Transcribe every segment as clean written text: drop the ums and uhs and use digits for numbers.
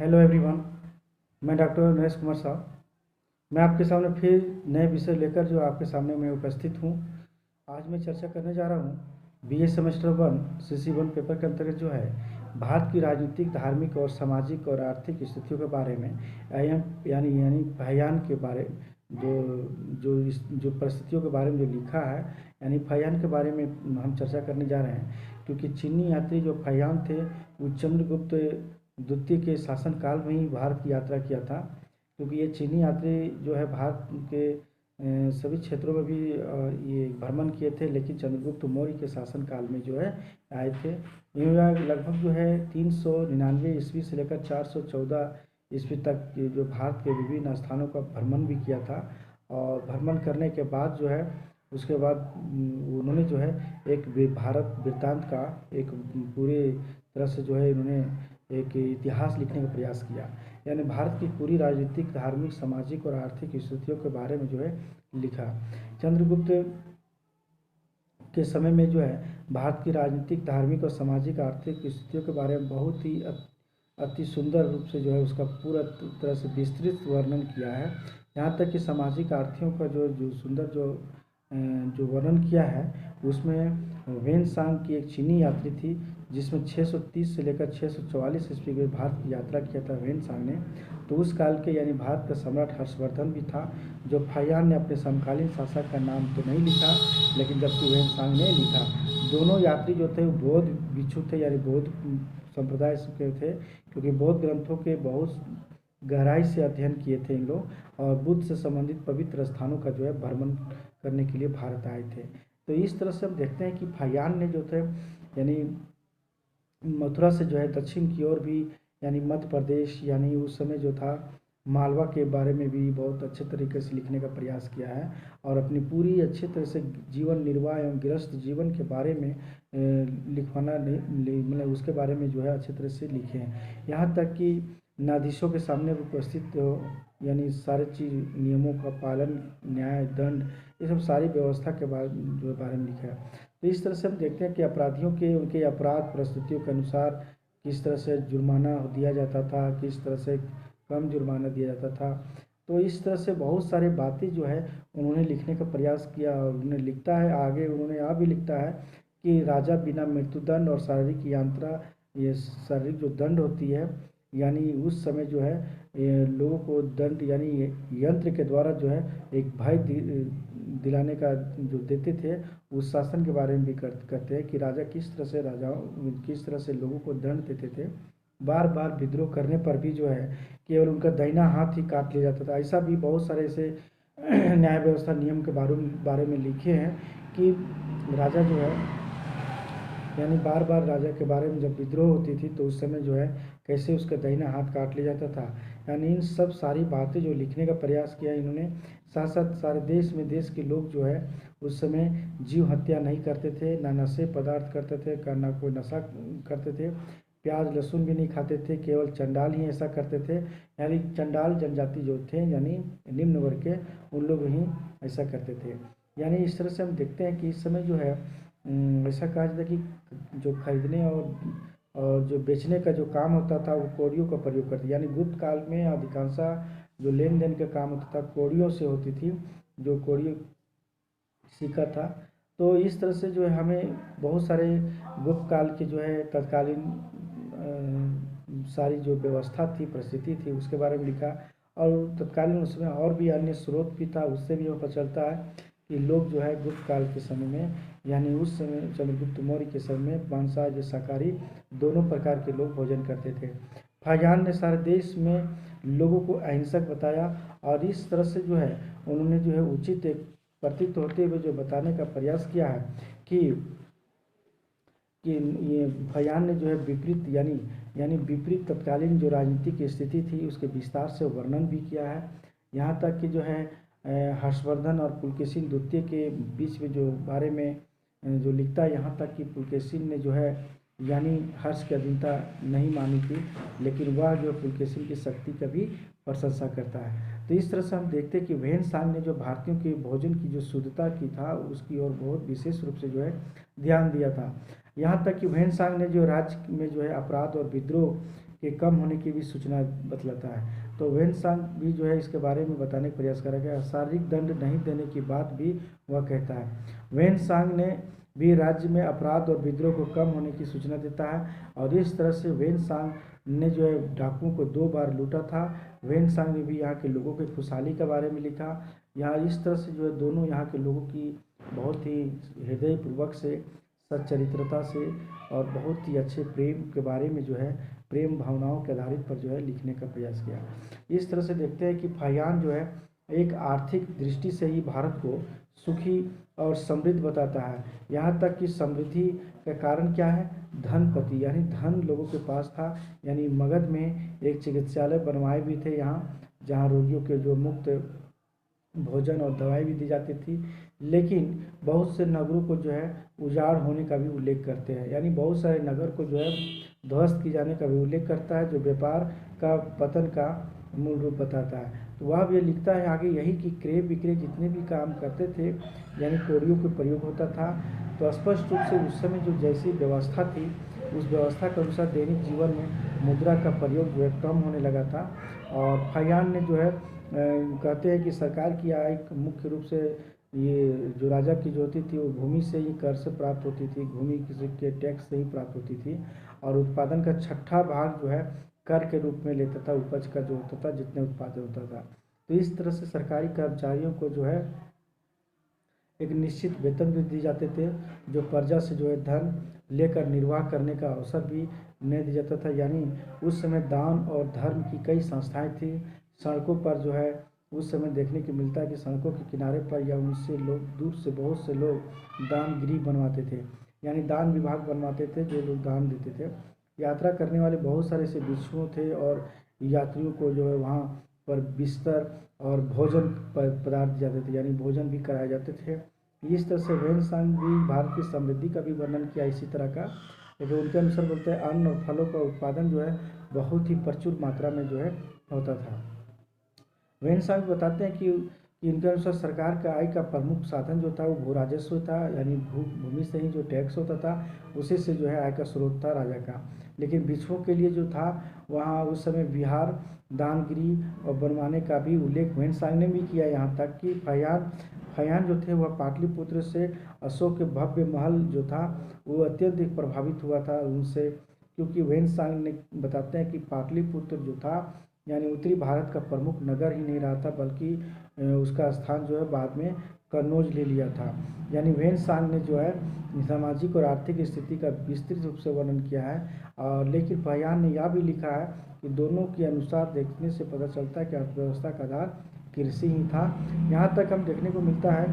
Hello everyone. मैं doctor Naresh Kumar साहब। मैं आपके सामने फिर नए विषय लेकर जो आपके सामने मैं उपस्थित हूँ। आज मैं चर्चा करने जा रहा हूँ बीए सेमेस्टर 1 CC1 पेपर के अंतर्गत जो है भारत की राजनीतिक, धार्मिक और सामाजिक और आर्थिक स्थितियों के बारे में यानी यानी फयान के बारे जो जो परिस्थितियों के बारे में जो लिखा है, यानी फयान के बारे में हम चर्चा करने जा रहे हैं। क्योंकि चीनी यात्री जो फयान थे वो चंद्रगुप्त द्वितीय के शासनकाल में ही भारत की यात्रा किया था। क्योंकि ये चीनी यात्री जो है भारत के सभी क्षेत्रों में भी ये भ्रमण किए थे, लेकिन चंद्रगुप्त मौर्य के शासनकाल में जो है आए थे। इन्होंने लगभग जो है 399 ईस्वी से लेकर 414 ईस्वी तक जो भारत के विभिन्न स्थानों का भ्रमण भी किया था। और भ्रमण करने के बाद जो है उसके बाद उन्होंने जो है एक भारत वृत्तांत का एक पूरे तरह से जो है इन्होंने एक इतिहास लिखने का प्रयास किया। यानी भारत की पूरी राजनीतिक, धार्मिक, सामाजिक और आर्थिक स्थितियों के बारे में जो है लिखा। चंद्रगुप्त के समय में जो है भारत की राजनीतिक, धार्मिक और सामाजिक आर्थिक स्थितियों के बारे में बहुत ही अति सुंदर रूप से जो है उसका पूरा तरह से विस्तृत वर्णन किया है। यहाँ तक कि सामाजिक आर्थियों का जो जो सुंदर जो वर्णन किया है उसमें वेन सांग की एक चीनी यात्री थी जिसमें 630 से लेकर 644 ईस्वी में भारत की यात्रा किया था वेन सांग ने। तो उस काल के यानी भारत का सम्राट हर्षवर्धन भी था। जो फयान ने अपने समकालीन शासक का नाम तो नहीं लिखा, लेकिन जबकि वेन सांग ने लिखा। दोनों यात्री जो थे वो बौद्ध भिक्षु थे, यानी बौद्ध संप्रदाय के थे। क्योंकि बौद्ध ग्रंथों के बहुत गहराई से अध्ययन किए थे इन लोग, और बुद्ध से संबंधित पवित्र स्थानों का जो है भ्रमण करने के लिए भारत आए थे। तो इस तरह से हम देखते हैं कि फयान ने जो थे यानी मथुरा से जो है दक्षिण की ओर भी, यानी मध्य प्रदेश, यानी उस समय जो था मालवा के बारे में भी बहुत अच्छे तरीके से लिखने का प्रयास किया है। और अपनी पूरी अच्छे तरह से जीवन निर्वाह एवं गृहस्थ जीवन के बारे में लिखवाना मतलब उसके बारे में जो है अच्छे तरह से लिखे हैं। यहाँ तक कि न्यायाधीशों के सामने उपस्थित यानी सारे चीज नियमों का पालन, न्याय, दंड, ये सब सारी व्यवस्था के बारे में लिखा है। तो इस तरह से हम देखते हैं कि अपराधियों के उनके अपराध परिस्थितियों के अनुसार किस तरह से जुर्माना दिया जाता था, किस तरह से कम जुर्माना दिया जाता था। तो इस तरह से बहुत सारी बातें जो है उन्होंने लिखने का प्रयास किया। और उन्होंने लिखता है आगे, उन्होंने यहाँ भी लिखता है कि राजा बिना मृत्युदंड और शारीरिक यांत्रा, ये शारीरिक जो दंड होती है, यानी उस समय जो है लोगों को दंड यानी यंत्र के द्वारा जो है एक भय दिलाने का जो देते थे, उस शासन के बारे में भी कहते हैं कि राजा किस तरह से लोगों को दंड देते थे। बार बार विद्रोह करने पर भी जो है केवल उनका दाहिना हाथ ही काट लिया जाता था। ऐसा भी बहुत सारे ऐसे न्याय व्यवस्था नियम के बारे में लिखे हैं कि राजा जो है यानी बार बार राजा के बारे में जब विद्रोह होती थी तो उस समय जो है कैसे उसका दाहिना हाथ काट लिया जाता था। यानी इन सब सारी बातें जो लिखने का प्रयास किया इन्होंने। साथ साथ सारे देश के लोग जो है उस समय जीव हत्या नहीं करते थे, ना नशे पदार्थ करते थे, ना कोई नशा करते थे, प्याज लहसुन भी नहीं खाते थे। केवल चंडाल ही ऐसा करते थे। यानी चंडाल जनजाति जो थे यानी निम्न वर्ग के, उन लोग ही ऐसा करते थे। यानी इस तरह से हम देखते हैं कि इस समय जो है ऐसा कहा जाता है कि जो खरीदने और जो बेचने का जो काम होता था वो कौड़ियों का प्रयोग करते। यानी गुप्त काल में अधिकांश जो लेन देन का काम होता था कौड़ियों से होती थी, जो कौड़ी सिक्का था। तो इस तरह से जो है हमें बहुत सारे गुप्त काल के जो है तत्कालीन सारी जो व्यवस्था थी, परिस्थिति थी, उसके बारे में लिखा। और तत्कालीन उसमें और भी अन्य स्रोत भी था, उससे भी हमें पता चलता है कि लोग जो है गुप्त काल के समय में, यानी उस समय चंद्रगुप्त मौर्य के समय में मांसाहारी शाकाहारी दोनों प्रकार के लोग भोजन करते थे। फाहियान ने सारे देश में लोगों को अहिंसक बताया। और इस तरह से जो है उन्होंने जो है उचित एक प्रतीत होते हुए जो बताने का प्रयास किया है कि ये फयान ने जो है विपरीत यानी विपरीत तत्कालीन जो राजनीतिक स्थिति थी उसके विस्तार से वर्णन भी किया है। यहाँ तक कि जो है हर्षवर्धन और पुलकेशिन द्वितीय के बीच में जो बारे में जो लिखता है, यहाँ तक कि पुलकेशिन ने जो है यानी हर्ष की अधीनता नहीं मानी थी, लेकिन वह जो पुलकेशिन की शक्ति का भी प्रशंसा करता है। तो इस तरह से हम देखते हैं कि वेन सांग ने जो भारतीयों के भोजन की जो शुद्धता की था उसकी ओर बहुत विशेष रूप से जो है ध्यान दिया था। यहाँ तक कि वेनसांग ने जो राज्य में जो है अपराध और विद्रोह के कम होने की भी सूचना बतलाता है। तो वेनसांग भी जो है इसके बारे में बताने का प्रयास करा गया। शारीरिक दंड नहीं देने की बात भी वह कहता है। वेनसांग ने भी राज्य में अपराध और विद्रोह को कम होने की सूचना देता है, और इस तरह से वेनसांग ने जो है डाकुओं को 2 बार लूटा था। वेनसांग ने भी यहाँ के लोगों की खुशहाली के बारे में लिखा। यहाँ इस तरह से जो है दोनों यहाँ के लोगों की बहुत ही हृदयपूर्वक से, सच्चरित्रता से और बहुत ही अच्छे प्रेम के बारे में जो है प्रेम भावनाओं के आधारित पर जो है लिखने का प्रयास किया। इस तरह से देखते हैं कि फाहियान जो है एक आर्थिक दृष्टि से ही भारत को सुखी और समृद्ध बताता है। यहाँ तक कि समृद्धि का कारण क्या है? धनपति, यानी धन लोगों के पास था। यानी मगध में एक चिकित्सालय बनवाए भी थे यहाँ, जहाँ रोगियों के जो मुफ्त भोजन और दवाई भी दी जाती थी। लेकिन बहुत से नगरों को जो है उजाड़ होने का भी उल्लेख करते हैं, यानी बहुत सारे नगर को जो है ध्वस्त किए जाने का भी उल्लेख करता है, जो व्यापार का पतन का मूल रूप बताता है। तो वह भी लिखता है आगे यही कि क्रय विक्रय जितने भी काम करते थे, यानी कौड़ियों का प्रयोग होता था। तो स्पष्ट रूप से उस समय जो जैसी व्यवस्था थी, उस व्यवस्था के अनुसार दैनिक जीवन में मुद्रा का प्रयोग जो है कम होने लगा था। और फाहियान ने जो है कहते हैं कि सरकार की आय मुख्य रूप से ये जो राजा की जो होती थी वो भूमि से ही कर से प्राप्त होती थी, भूमि किसी के टैक्स से ही प्राप्त होती थी, और उत्पादन का 6ठा भाग जो है कर के रूप में लेता था, उपज का जो होता था, जितने उत्पादन होता था। तो इस तरह से सरकारी कर्मचारियों को जो है एक निश्चित वेतन भी दिए जाते थे, जो प्रजा से जो है धन लेकर निर्वाह करने का अवसर भी नहीं दिया जाता था। यानी उस समय दान और धर्म की कई संस्थाएं थी। सड़कों पर जो है उस समय देखने को मिलता है कि सड़कों के किनारे पर या उनसे लोग दूर से बहुत से लोग दान गृह बनवाते थे, यानी दान विभाग बनवाते थे, जो लोग दान देते थे। यात्रा करने वाले बहुत सारे से भिक्षुओं थे, और यात्रियों को जो है वहाँ पर बिस्तर और भोजन पदार्थ जाते थे, यानी भोजन भी कराए जाते थे। इस तरह से वेनसांग भी भारत की समृद्धि का भी वर्णन किया इसी तरह का। लेकिन उनके अनुसार बोलते हैं अन्न और फलों का उत्पादन जो है बहुत ही प्रचुर मात्रा में जो है होता था। वेनसांग बताते हैं कि इनके अनुसार सरकार का आय का प्रमुख साधन जो था वो भू राजस्व था, यानी भूमि से ही जो टैक्स होता था उसी से जो है आय का स्रोत था राजा का। लेकिन भिक्षुओं के लिए जो था वहाँ उस समय विहार, दानगिरी और बनवाने का भी उल्लेख वेनसांग ने भी किया। यहाँ तक कि फाहियान जो थे वह पाटलिपुत्र से अशोक के भव्य महल जो था वो अत्यधिक प्रभावित हुआ था उनसे, क्योंकि वेनसांग ने बताते हैं कि पाटलिपुत्र जो था यानी उत्तरी भारत का प्रमुख नगर ही नहीं रहा था, बल्कि उसका स्थान जो है बाद में कन्नौज ले लिया था। यानी वेनसांग ने जो है सामाजिक और आर्थिक स्थिति का विस्तृत रूप से वर्णन किया है। और लेकिन फाहियान ने यह भी लिखा है कि दोनों के अनुसार देखने से पता चलता है कि अर्थव्यवस्था का आधार कृषि ही था। यहाँ तक हम देखने को मिलता है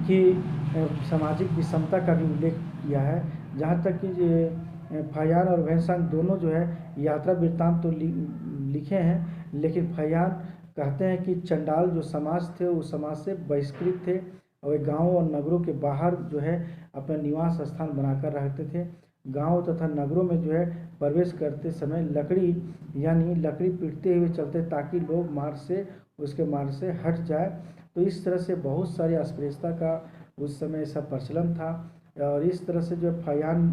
कि सामाजिक विषमता का भी उल्लेख किया है। जहाँ तक कि फाहियान और वेनसांग दोनों जो है यात्रा वृत्तांत तो लिखे हैं, लेकिन फाहियान कहते हैं कि चंडाल जो समाज थे वो समाज से बहिष्कृत थे, और वे गाँव और नगरों के बाहर जो है अपना निवास स्थान बनाकर रहते थे। गांव तथा नगरों में जो है प्रवेश करते समय लकड़ी यानी लकड़ी पीटते हुए चलते, ताकि लोग उसके मार्ग से हट जाए। तो इस तरह से बहुत सारी अस्पृश्यता का उस समय ऐसा प्रचलन था। और इस तरह से जो फाहियान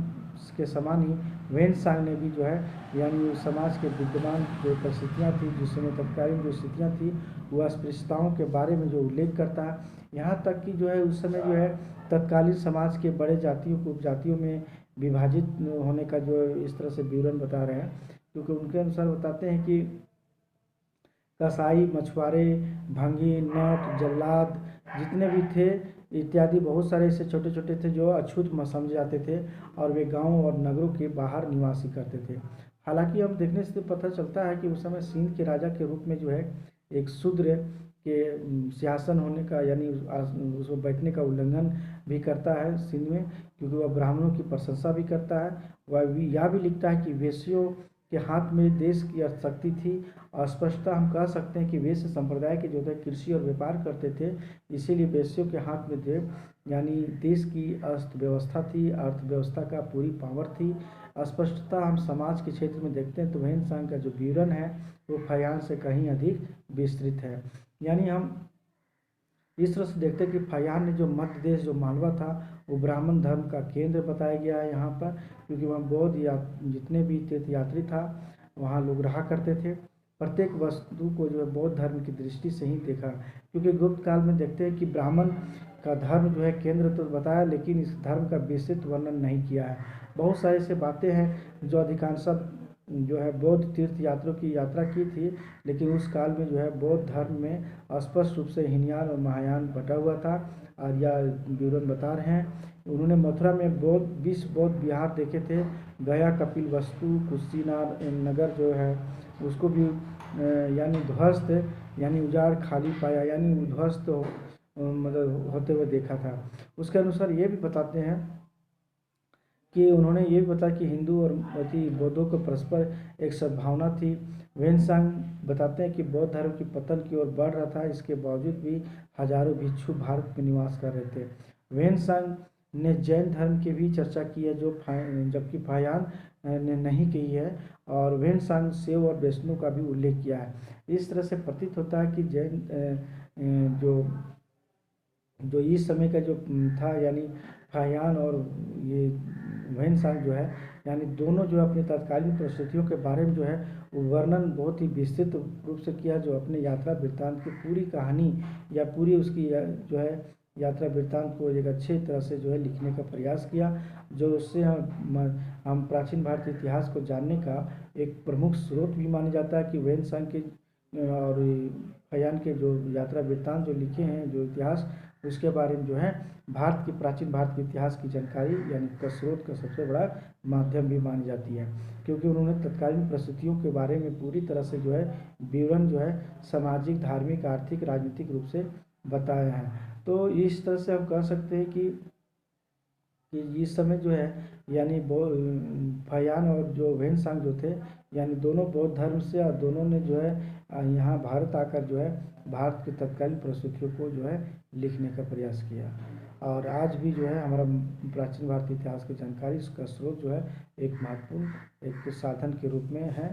के समान ही वेनसांग ने भी जो है यानी समाज के विद्यमान जो परिस्थितियाँ थी, जिस समय तत्कालीन जो स्थितियाँ थी, वो अस्पृश्यताओं के बारे में जो उल्लेख करता है। यहाँ तक कि जो है उस समय जो है तत्कालीन समाज के बड़े जातियों को उपजातियों में विभाजित होने का जो इस तरह से विवरण बता रहे हैं, क्योंकि उनके अनुसार बताते हैं कि कसाई, मछुआरे, भंगी, नट, जल्लाद जितने भी थे इत्यादि बहुत सारे ऐसे छोटे छोटे थे जो अछूत समझे जाते थे, और वे गांव और नगरों के बाहर निवासी करते थे। हालांकि हम देखने से पता चलता है कि उस समय सिंध के राजा के रूप में जो है एक शूद्र के सिंहासन होने का यानी उसको बैठने का उल्लंघन भी करता है सिंध में, क्योंकि वह ब्राह्मणों की प्रशंसा भी करता है। वह यह भी लिखता है कि वेश्यों के हाथ में देश की अर्थशक्ति थी। अस्पष्टता हम कह सकते हैं कि वैश्य संप्रदाय के जो थे कृषि और व्यापार करते थे, इसीलिए वेश्यों के हाथ में थे, यानी देश की अर्थव्यवस्था थी, अर्थव्यवस्था का पूरी पावर थी। अस्पष्टता हम समाज के क्षेत्र में देखते हैं तो वेनसांग का जो विवरण है वो फाहियान से कहीं अधिक विस्तृत है। यानी हम इस तरह से देखते हैं कि फाहियान ने जो मध्य देश जो मालवा था वो ब्राह्मण धर्म का केंद्र बताया गया है यहाँ पर, क्योंकि वहाँ बौद्ध या जितने भी तीर्थ यात्री था वहाँ लोग रहा करते थे। प्रत्येक वस्तु को जो है बौद्ध धर्म की दृष्टि से ही देखा, क्योंकि गुप्त काल में देखते हैं कि ब्राह्मण का धर्म जो है केंद्र तो बताया, लेकिन इस धर्म का विस्तृत वर्णन नहीं किया है। बहुत सारी ऐसी बातें हैं जो अधिकांश जो है बौद्ध तीर्थ यात्रियों की यात्रा की थी, लेकिन उस काल में जो है बौद्ध धर्म में स्पष्ट रूप से हीनयान और महायान बटा हुआ था। और यह विवरण बता रहे हैं। उन्होंने मथुरा में 20 बौद्ध विहार देखे थे। गया कपिल वस्तु कुशीनार नगर जो है उसको भी यानी ध्वस्त यानी उजाड़ खाली पाया, यानी उध्वस्त मतलब होते हुए देखा था। उसके अनुसार ये भी बताते हैं कि उन्होंने ये भी बताया कि हिंदू और बौद्धों को परस्पर एक सद्भावना थी। वेनसांग बताते हैं कि बौद्ध धर्म की पतन की ओर बढ़ रहा था, इसके बावजूद भी हजारों भिक्षु भारत में निवास कर रहे थे। वेनसांग ने जैन धर्म की भी चर्चा की है, जबकि फाहियान ने नहीं की है, और वेनसांग शैव और वैष्णव का भी उल्लेख किया है। इस तरह से प्रतीत होता है कि जैन जो जो इस समय का जो था, यानी फाहियान और ये वेनसांग जो है, यानी दोनों जो अपनी तत्कालीन परिस्थितियों के बारे में जो है वर्णन बहुत ही विस्तृत रूप से किया, जो अपने यात्रा वृत्तांत की पूरी कहानी या पूरी उसकी जो है यात्रा वृत्तांत को एक अच्छे तरह से जो है लिखने का प्रयास किया, जो उससे हम प्राचीन भारतीय इतिहास को जानने का एक प्रमुख स्रोत भी माना जाता है। कि वेनसांग के और फाहियान के जो यात्रा वृत्तांत जो लिखे हैं, जो इतिहास, उसके बारे में जो है प्राचीन भारत के इतिहास की जानकारी यानी का स्रोत का सबसे बड़ा माध्यम भी मानी जाती है, क्योंकि उन्होंने तत्कालीन परिस्थितियों के बारे में पूरी तरह से जो है विवरण जो है सामाजिक, धार्मिक, आर्थिक, राजनीतिक रूप से बताया है। तो इस तरह से हम कह सकते हैं कि इस समय जो है यानी फाहियान और जो वेनसांग जो थे, यानी दोनों बौद्ध धर्म से, और दोनों ने जो है यहाँ भारत आकर जो है भारत की तत्कालीन परिस्थितियों को जो है लिखने का प्रयास किया। और आज भी जो है हमारा प्राचीन भारतीय इतिहास की जानकारी, इसका स्रोत जो है एक महत्वपूर्ण एक साधन के रूप में है।